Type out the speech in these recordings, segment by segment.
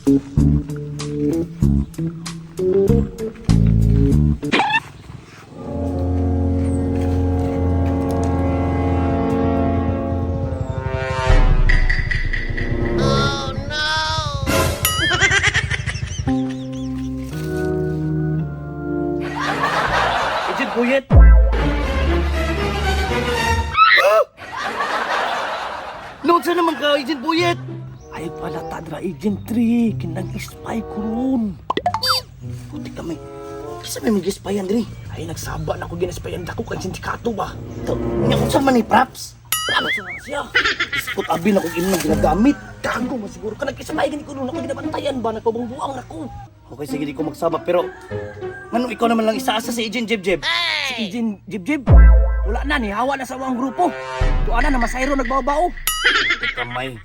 Agent Buyet! Noon sa naman ka, Agent Buyet! Ay pala tadra, Agent 3. Kinag-spy ko ron. Puti kami. Kasi may mag-spyan diri. Ay nagsaba na ako ginaspyan ako kay sindikato ba. Ito, niya kung saan man ni Props. Props na siya. Iskot abin ako ginang ginagamit. Gago mo siguro ka nag-spy gani ko ron. Ako ginabantayan ba? Nagpabangbuang ako. Okay, sige di ko magsama pero manong ikaw naman lang isaasa si Agent Jeb-Jeb. Si Agent Jeb-Jeb, wala na ni hawa na sa awang grupo. Tuana na masayro nagbao-bao. Kamay.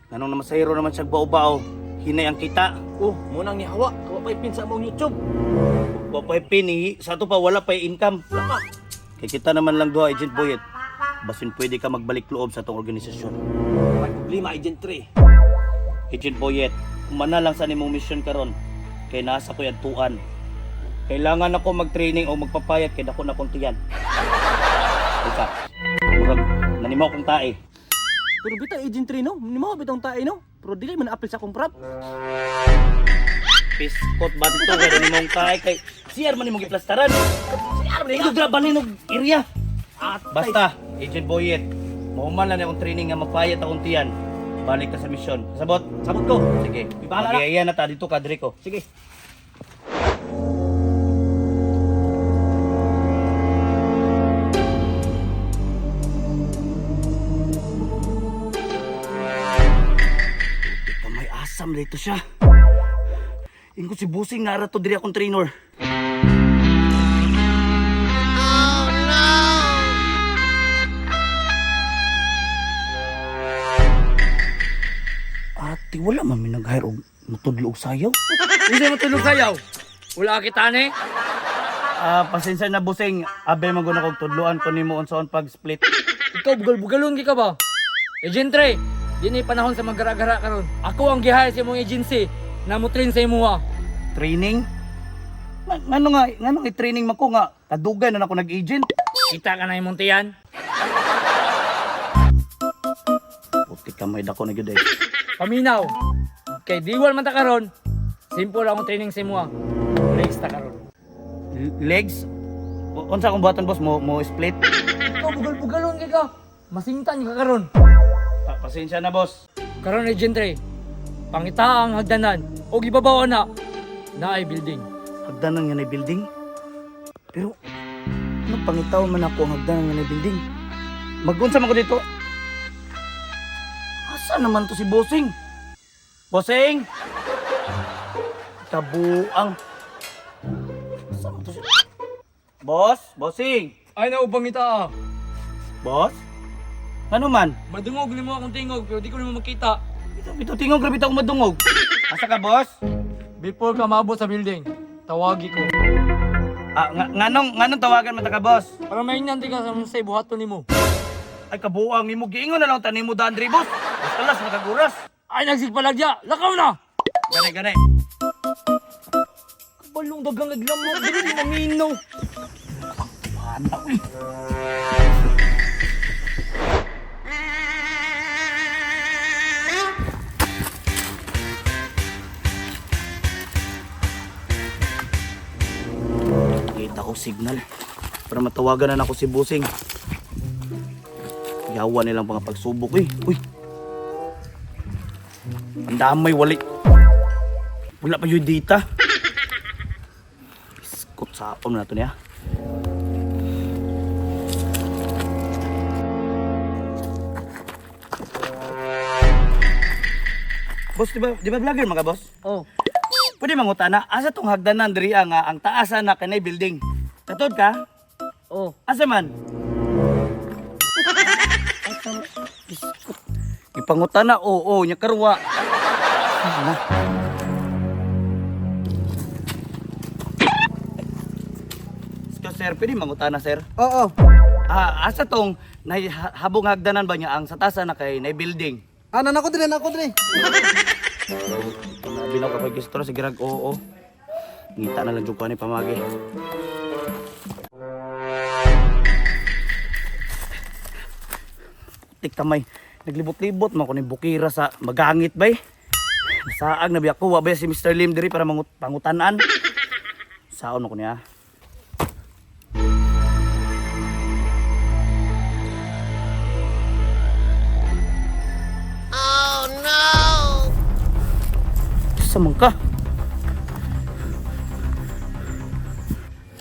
Nanong na masayro naman siya bao-bao. Hinay ang kita. Oh, munang ni hawa. Kawa pin sa among YouTube. Kawa pin ni sa to pa wala pa income. Wala pa. Kay kita naman lang do Agent Boyet. Basin pwede ka magbalik loob sa tong organisasyon. May problema Agent 3. Agent Boyet, kumana lang sa nimong mission karon. Kay nasa ko tuan. Kailangan ako mag-training o magpapayat kay dako na kong tiyan. Isa. Murag nanimaw kong tae. Pero bitaw Agent 3 no? Nanimaw bitong tae no? Pero dili man apil sa akong prop. Piskot ba dito kay nanimong tae kay CR man nimong giplastaran. CR man ito graban ni area. At basta Agent Boyet, mahuman lang akong training nga mapayat akong tiyan. Balik ka sa misyon. Sabot? Sabot ko. Sige. Mag-iaya na ta dito kadre ko. Sige. Buti ka may asam dito siya. Ingko si Busing nara to diri akong trainer. Ate, wala man may nag-hire og matudlo og sayaw. Hindi mo tulog sayaw. Wala kita ni. Pasensya na Busing. Abe man guna kog tudloan ko nimo unsaon pag-split. Ikaw bugal-bugalon gi ka ba? Agent 3, di ni panahon sa maggara-gara karon. Ako ang gihire sa imong agency na mo train sa imuha. Training? Ngano nga i-training man ko nga kadugay na ako nag-agent. Kita ka na imong tiyan. Puti ka may dako na gyud ay. Paminaw. Kay diwal man ta karon. Simple lang ang training sa imuha. Legs ta karon. Legs? Unsa akong buhaton boss mo split? Ikaw bugal-bugalon gi ka. Masingtan ka karon. Pasensya na boss. Karon agent 3. Pangita ang hagdanan o gibabaw na ay building. Hagdanan nga na building? Pero ano pangitaw man ako ang hagdanan nga na building? Magunsa man ko dito? Asa naman to si Bossing? Bossing! Kabuang. Asa man to si... Boss? Bossing! Ay na pangita. Boss? Ano man? Madungog nimo akong tingog pero di ko nimo makita. Ito tingog grabe ta akong madungog. Asa ka boss? Before ka maabot sa building, tawagi ko. Nganong tawagan man ta ka boss? Para maingan ka sa say buhaton nimo. Ay kabuang nimo giingon na lang ta nimo Dandre boss. Bastalas nakaguras. Ay nagsigpalagya, lakaw na. Gani. Balong dagang naglamok, dili mo maminaw. Mana uy. Kita ko signal para matawagan na ako si Busing. Yawa nilang mga pagsubok eh. Uy. Ang damay wali. Wala pa yung data. Iskot sa apam na ito niya. Boss, di ba vlogger mga boss? Oh, Pwede mangutana, asa tong hagdanan diri nga ang taasa na kanay building. Katod ka? oh. Asa man? Asa iskot. Ipangutana, oo, nya karwa. Ano? Sir, pwede mangutana, sir? Oo. Asa tong habong hagdanan ba niya ang sa tasa na kay na building? Nako dire. Binaw kapag gistro sa girag oo. Ngita na lang jud ko ni pamagi. Tik kamay. Naglibot-libot man ko ni bukira sa magangit bay. Saag na biya ko wa ba si Mr. Lim diri para pangutanan. Saon ko niya. Oh no! Samang ka.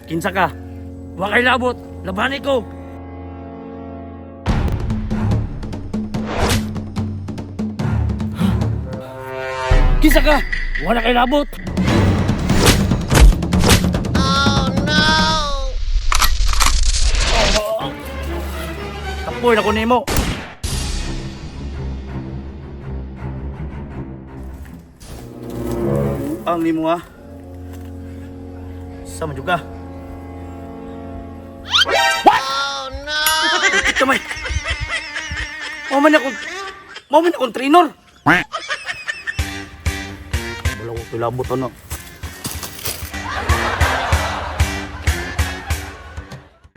Kinsa ka? Wa kay labot, labani ko. Kisa ka? Wala kay labot. Oh no! Kapoy na ko nimo. Ang nimo ha. Sama juga. Oh no! Kamay. Mo man akong trainer. Wala ko kilabot ano.